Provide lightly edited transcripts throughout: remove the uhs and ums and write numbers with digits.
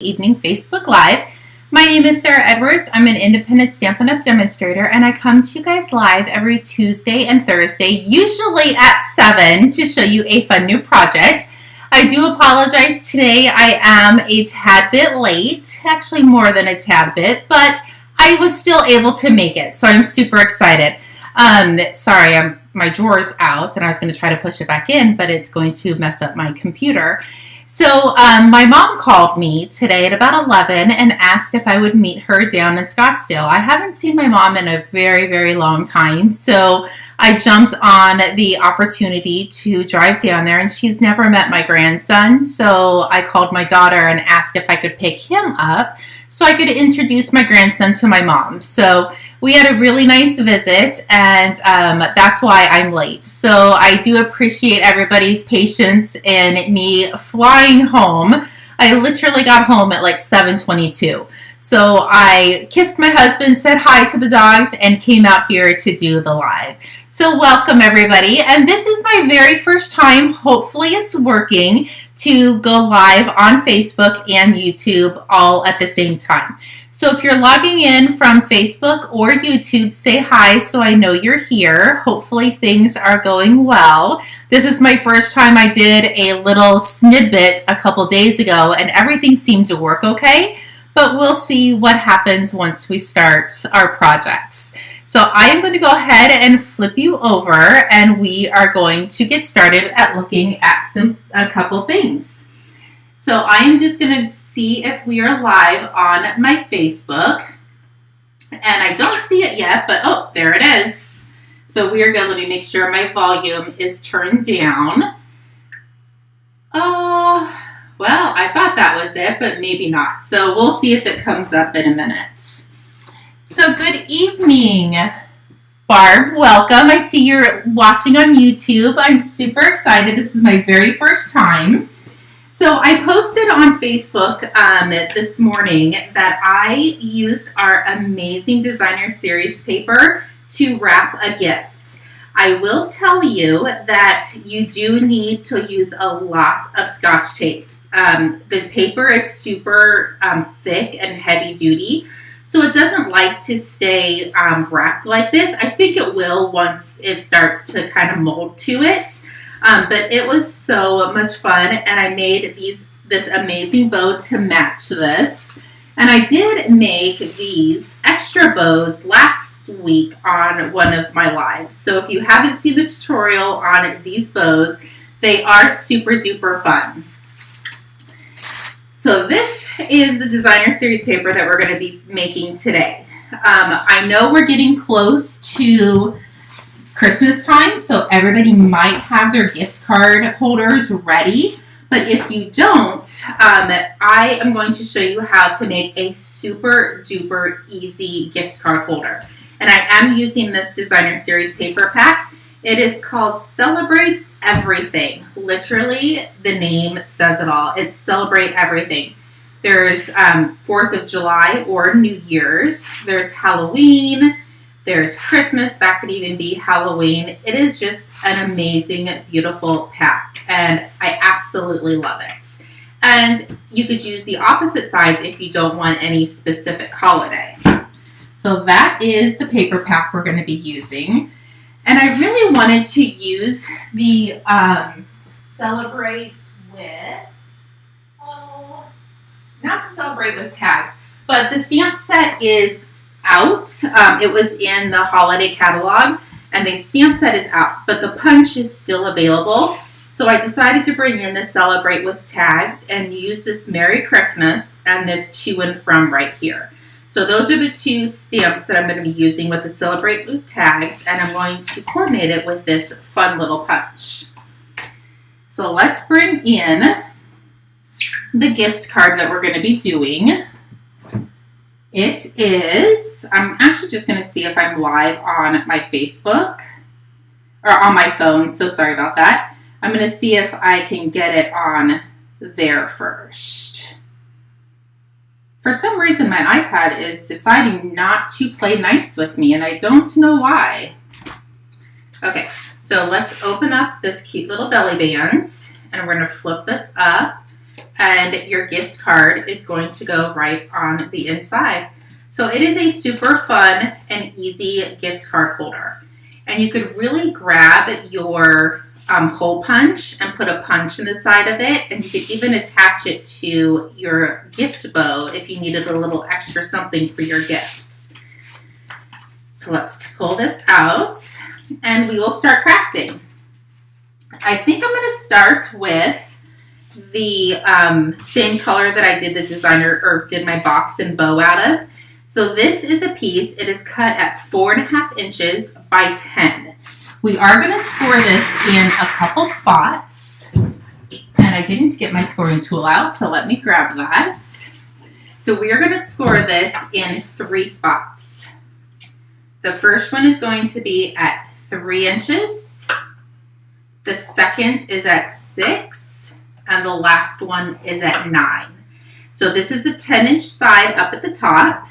Evening Facebook Live. My name is Sarah Edwards. I'm an independent Stampin' Up! Demonstrator, and I come to you guys live every Tuesday and Thursday, usually at 7, to show you a fun new project. I do apologize today. I am a tad bit late, actually more than a tad bit, but I was still able to make it, so I'm super excited. Sorry, my drawer's out, and I was going to try to push it back in, but it's going to mess up my computer. So my mom called me today at about 11 and asked if I would meet her down in Scottsdale. I haven't seen my mom in a very, very long time, so I jumped on the opportunity to drive down there, and she's never met my grandson, so I called my daughter and asked if I could pick him up so I could introduce my grandson to my mom. So we had a really nice visit, and that's why I'm late. So I do appreciate everybody's patience in me flying home. I literally got home at like 7:22. So I kissed my husband, said hi to the dogs, and came out here to do the live. So welcome everybody, and this is my very first time, hopefully it's working, to go live on Facebook and YouTube all at the same time. So if you're logging in from Facebook or YouTube, say hi so I know you're here. Hopefully things are going well. This is my first time. I did a little snippet a couple days ago and everything seemed to work okay, but we'll see what happens once we start our projects. So I am going to go ahead and flip you over, and we are going to get started at looking at a couple things. So I am just going to see if we are live on my Facebook, and I don't see it yet, but oh, there it is. So we are good. Let me make sure my volume is turned down. Well, I thought that was it, but maybe not. So we'll see if it comes up in a minute. So good evening, Barb. Welcome. I see you're watching on YouTube. I'm super excited. This is my very first time. So I posted on Facebook this morning that I used our amazing designer series paper to wrap a gift. I will tell you that you do need to use a lot of Scotch tape. The paper is super thick and heavy duty, so it doesn't like to stay wrapped like this. I think it will once it starts to kind of mold to it. But it was so much fun, and I made this amazing bow to match this. And I did make these extra bows last week on one of my lives. So if you haven't seen the tutorial on these bows, they are super duper fun. So this is the designer series paper that we're going to be making today. I know we're getting close to Christmas time, so everybody might have their gift card holders ready. But if you don't, I am going to show you how to make a super duper easy gift card holder. And I am using this designer series paper pack. It is called Celebrate Everything. Literally, the name says it all. It's Celebrate Everything. There's 4th of July or New Year's. There's Halloween. There's Christmas. That could even be Halloween. It is just an amazing, beautiful pack, and I absolutely love it. And you could use the opposite sides if you don't want any specific holiday. So that is the paper pack we're going to be using. And I really wanted to use the Celebrate with, not the Celebrate with tags, but the stamp set is out. It was in the holiday catalog, and the stamp set is out, but the punch is still available. So I decided to bring in the Celebrate with tags and use this Merry Christmas and this To and From right here. So those are the two stamps that I'm going to be using with the Celebrate with tags, and I'm going to coordinate it with this fun little punch. So let's bring in the gift card that we're going to be doing. It is, I'm actually just going to see if I'm live on my Facebook, or on my phone, so sorry about that. I'm going to see if I can get it on there first. For some reason, my iPad is deciding not to play nice with me, and I don't know why. Okay, so let's open up this cute little belly band, and we're going to flip this up. and your gift card is going to go right on the inside. So it is a super fun and easy gift card holder. And you could really grab your hole punch and put a punch in the side of it. And you could even attach it to your gift bow if you needed a little extra something for your gifts. So let's pull this out and we will start crafting. I think I'm going to start with the same color that I did the designer or did my box and bow out of. So this is a piece. It is cut at 4.5 inches by 10. We are going to score this in a couple spots. And I didn't get my scoring tool out, so let me grab that. So we are going to score this in 3 spots. The first one is going to be at 3 inches. The second is at 6. And the last one is at 9. So this is the 10-inch side up at the top.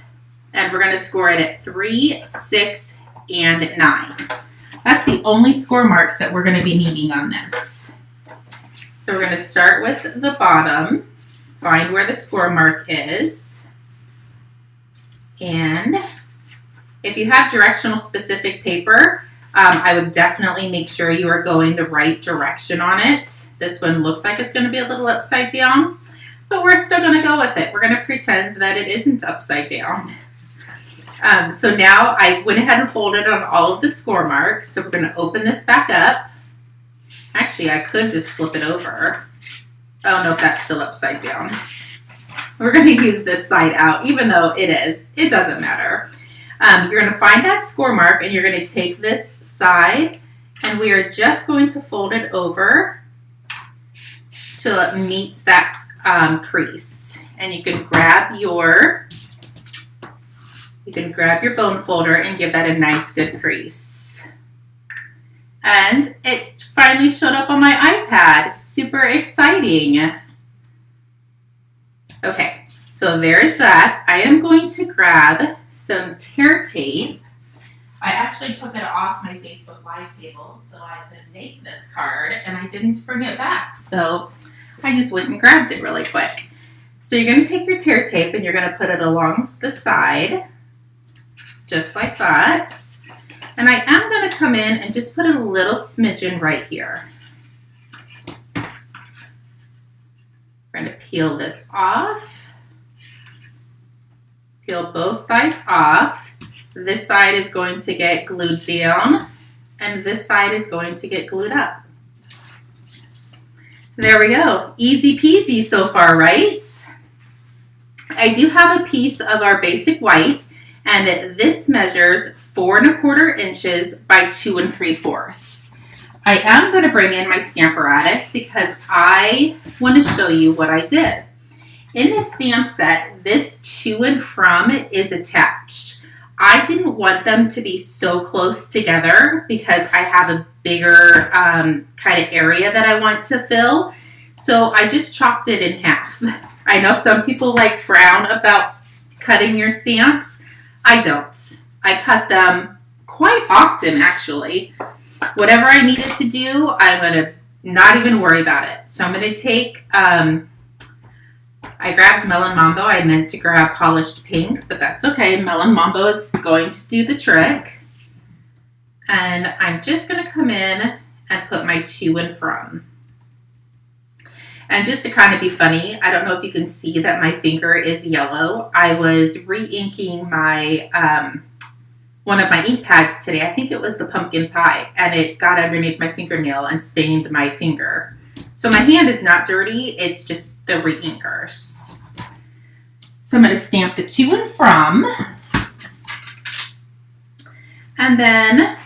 And we're going to score it at 3, 6, and 9. That's the only score marks that we're going to be needing on this. So we're going to start with the bottom, find where the score mark is. And if you have directional specific paper, I would definitely make sure you are going the right direction on it. This one looks like it's going to be a little upside down, but we're still going to go with it. We're going to pretend that it isn't upside down. So now I went ahead and folded on all of the score marks. So we're going to open this back up. Actually, I could just flip it over. Oh, no, that's still upside down. We're going to use this side out, even though it is. It doesn't matter. You're going to find that score mark, and you're going to take this side, and we are just going to fold it over till it meets that crease. And you can grab your bone folder and give that a nice good crease. And it finally showed up on my iPad. Super exciting. Okay, so there's that. I am going to grab some tear tape. I actually took it off my Facebook Live table so I could make this card, and I didn't bring it back. So I just went and grabbed it really quick. So you're going to take your tear tape and you're going to put it along the side, just like that. And I am going to come in and just put a little smidgen right here. We're going to peel this off. Peel both sides off. This side is going to get glued down, and this side is going to get glued up. There we go. Easy peasy so far, right? I do have a piece of our basic white, and this measures 4.25 inches by 2 3/4. I am going to bring in my Stamparatus because I want to show you what I did. In the stamp set, this to and from is attached. I didn't want them to be so close together because I have a bigger kind of area that I want to fill. So I just chopped it in half. I know some people frown about cutting your stamps. I don't. I cut them quite often, actually. Whatever I needed to do, I'm going to not even worry about it. So I'm going to take, I grabbed Melon Mambo. I meant to grab Polished Pink, but that's okay. Melon Mambo is going to do the trick. And I'm just going to come in and put my to and from. And just to kind of be funny, I don't know if you can see that my finger is yellow. I was re-inking my one of my ink pads today. I think it was the pumpkin pie, and it got underneath my fingernail and stained my finger. So my hand is not dirty, it's just the re-inkers. So I'm going to stamp the to and from, and then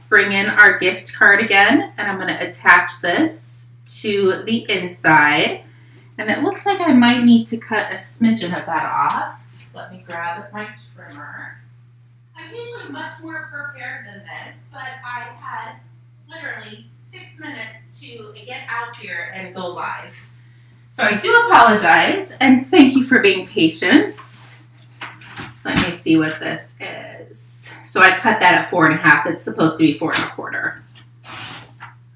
bring in our gift card again, and I'm going to attach this to the inside. And it looks like I might need to cut a smidgen of that off. Let me grab my trimmer. I'm usually much more prepared than this, but I had literally 6 minutes to get out here and go live. So I do apologize, and thank you for being patient. Let me see what this is. So I cut that at 4.5. It's supposed to be 4.25.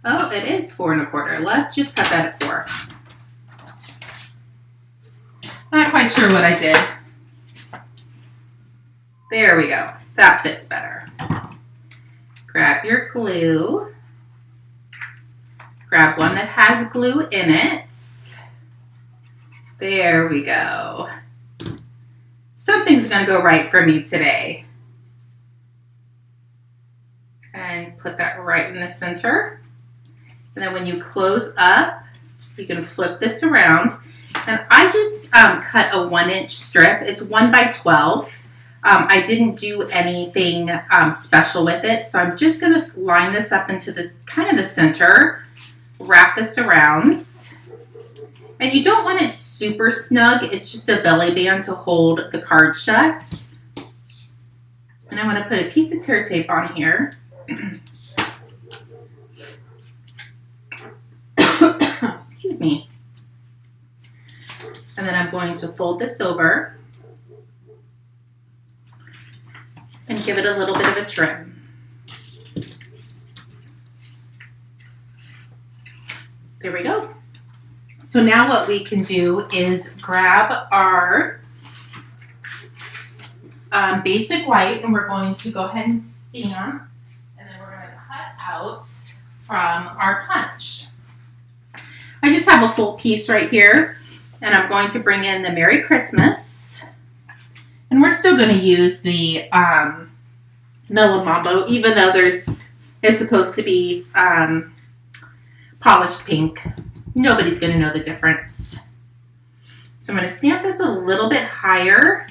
Oh, it is 4.25. Let's just cut that at 4. Not quite sure what I did. There we go. That fits better. Grab your glue. Grab one that has glue in it. There we go. Something's going to go right for me today. And put that right in the center. And then when you close up, you can flip this around. And I just cut a 1-inch strip. It's 1 by 12. I didn't do anything special with it. So I'm just going to line this up into this kind of the center. Wrap this around. And you don't want it super snug. It's just a belly band to hold the card shut. And I want to put a piece of tear tape on here. Excuse me. And then I'm going to fold this over and give it a little bit of a trim. There we go. So now what we can do is grab our basic white, and we're going to go ahead and stamp, and then we're going to cut out from our punch. I just have a full piece right here, and I'm going to bring in the Merry Christmas, and we're still going to use the Mellow Mambo, even though it's supposed to be polished pink. Nobody's going to know the difference. So I'm going to stamp this a little bit higher,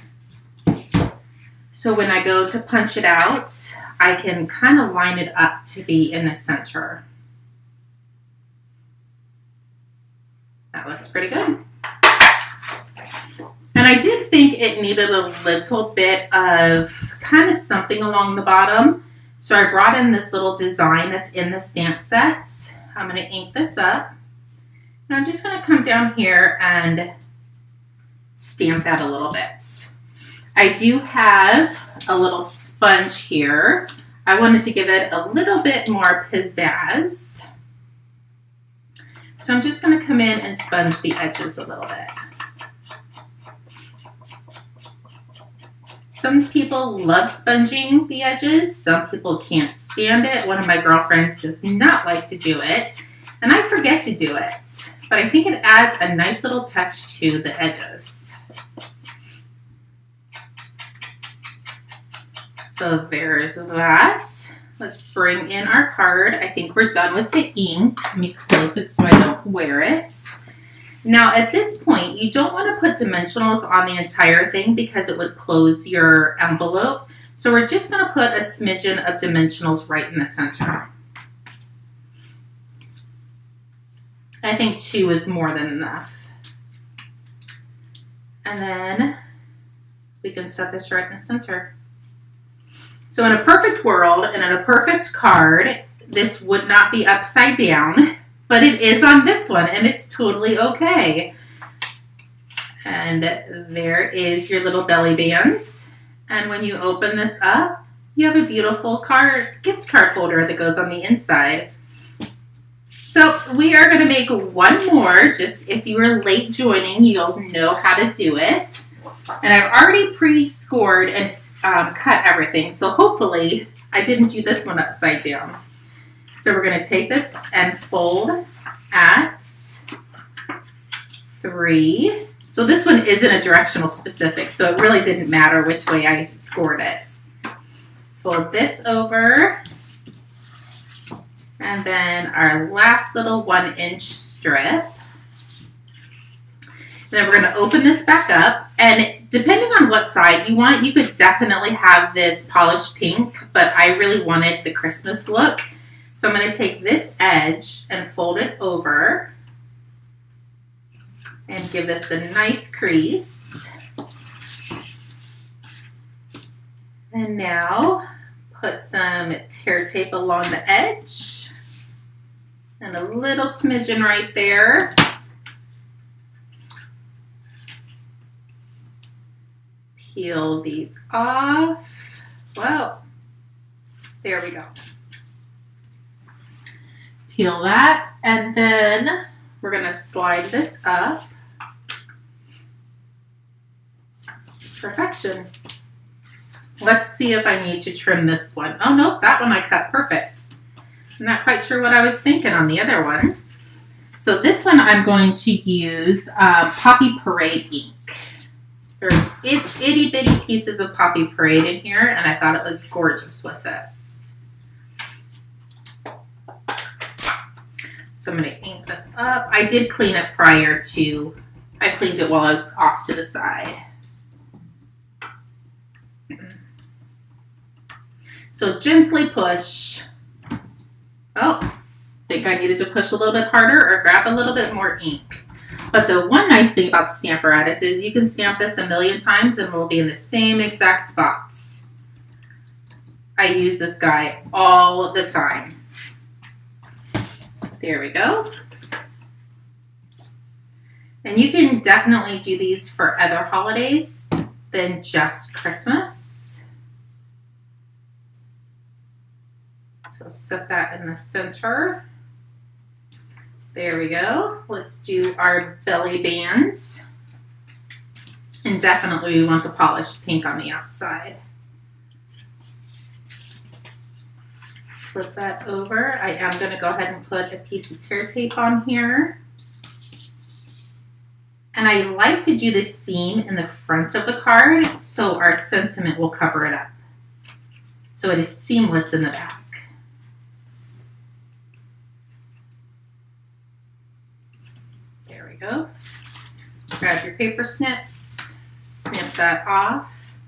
so when I go to punch it out, I can kind of line it up to be in the center. That looks pretty good. And I did think it needed a little bit of kind of something along the bottom. So I brought in this little design that's in the stamp set. I'm going to ink this up. And I'm just going to come down here and stamp that a little bit. I do have a little sponge here. I wanted to give it a little bit more pizzazz. So I'm just going to come in and sponge the edges a little bit. Some people love sponging the edges. Some people can't stand it. One of my girlfriends does not like to do it. And I forget to do it. But I think it adds a nice little touch to the edges. So there's that. Let's bring in our card. I think we're done with the ink. Let me close it so I don't wear it. Now at this point, you don't want to put dimensionals on the entire thing because it would close your envelope. So we're just going to put a smidgen of dimensionals right in the center. I think 2 is more than enough. And then we can set this right in the center. So in a perfect world and in a perfect card, this would not be upside down, but it is on this one, and it's totally okay. And there is your little belly bands. And when you open this up, you have a beautiful gift card holder that goes on the inside. So we are going to make one more. Just if you were late joining, you'll know how to do it. And I've already pre-scored and cut everything. So hopefully I didn't do this one upside down. So we're going to take this and fold at 3. So this one isn't a directional specific, so it really didn't matter which way I scored it. Fold this over. And then our last little 1-inch strip. Then we're going to open this back up, and depending on what side you want, you could definitely have this polished pink, but I really wanted the Christmas look. So I'm going to take this edge and fold it over and give this a nice crease. And now put some tear tape along the edge and a little smidgen right there. Peel these off. Well, there we go. Peel that, and then we're going to slide this up. Perfection. Let's see if I need to trim this one. Oh, nope, that one I cut perfect. I'm not quite sure what I was thinking on the other one. So this one I'm going to use Poppy Parade ink. There's itty bitty pieces of Poppy Parade in here, and I thought it was gorgeous with this. So I'm going to ink this up. I did clean it prior to, I cleaned it while I was off to the side. So gently push. Oh, think I needed to push a little bit harder or grab a little bit more ink. But the one nice thing about the Stamparatus is you can stamp this a million times and it will be in the same exact spots. I use this guy all the time. There we go. And you can definitely do these for other holidays than just Christmas. So set that in the center. There we go. Let's do our belly bands. And definitely we want the polished pink on the outside. Flip that over. I am going to go ahead and put a piece of tear tape on here. And I like to do the seam in the front of the card so our sentiment will cover it up. So it is seamless in the back. Go. Grab your paper snips, snip that off.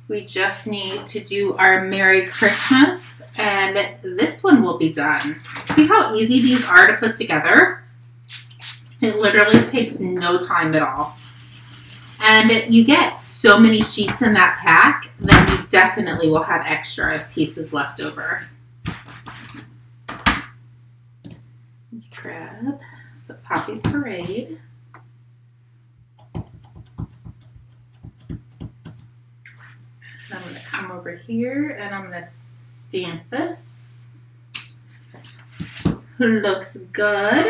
We just need to do our Merry Christmas, and this one will be done. See how easy these are to put together? It literally takes no time at all. And you get so many sheets in that pack that you definitely will have extra pieces left over. Grab the Poppy Parade. And I'm going to come over here and I'm going to stamp this. Looks good.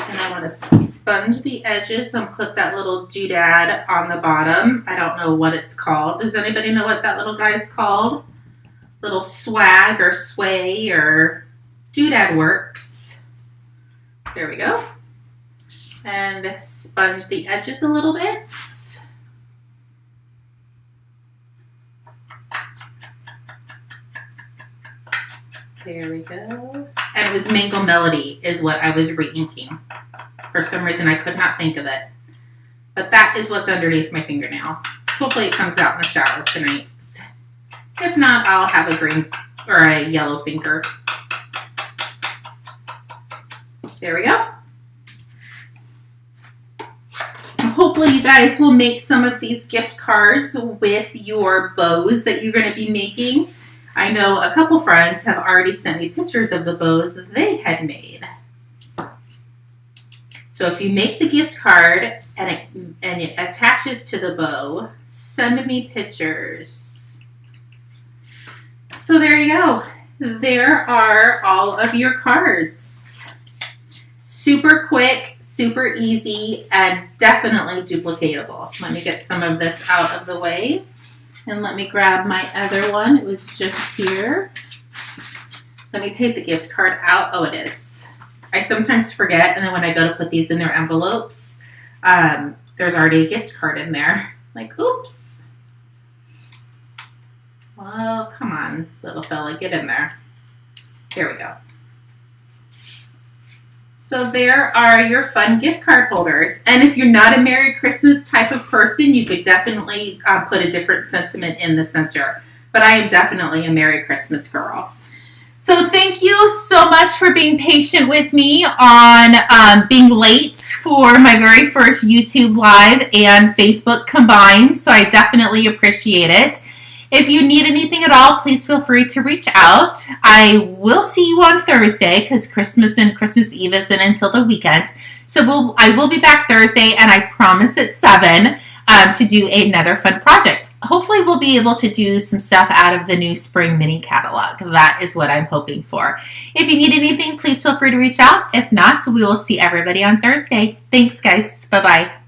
And I want to sponge the edges and put that little doodad on the bottom. I don't know what it's called. Does anybody know what that little guy is called? Little swag or sway or doodad works. There we go. And sponge the edges a little bit. There we go. And it was Mango Melody is what I was re-inking. For some reason I could not think of it. But that is what's underneath my fingernail. Hopefully it comes out in the shower tonight. If not, I'll have a green or a yellow finger. There we go. Hopefully you guys will make some of these gift cards with your bows that you're going to be making. I know a couple friends have already sent me pictures of the bows that they had made. So if you make the gift card and it attaches to the bow, send me pictures. So there you go. There are all of your cards. Super quick, super easy, and definitely duplicatable. Let me get some of this out of the way. And let me grab my other one. It was just here. Let me take the gift card out. Oh, it is. I sometimes forget, and then when I go to put these in their envelopes, there's already a gift card in there. Like, oops. Well, come on, little fella, get in there. There we go. So there are your fun gift card holders. And if you're not a Merry Christmas type of person, you could definitely put a different sentiment in the center. But I am definitely a Merry Christmas girl. So thank you so much for being patient with me on being late for my very first YouTube Live and Facebook combined. So I definitely appreciate it. If you need anything at all, please feel free to reach out. I will see you on Thursday because Christmas and Christmas Eve isn't until the weekend. So I will be back Thursday, and I promise it's 7. to do another fun project. Hopefully we'll be able to do some stuff out of the new spring mini catalog. That is what I'm hoping for. If you need anything, please feel free to reach out. If not, we will see everybody on Thursday. Thanks, guys. Bye-bye.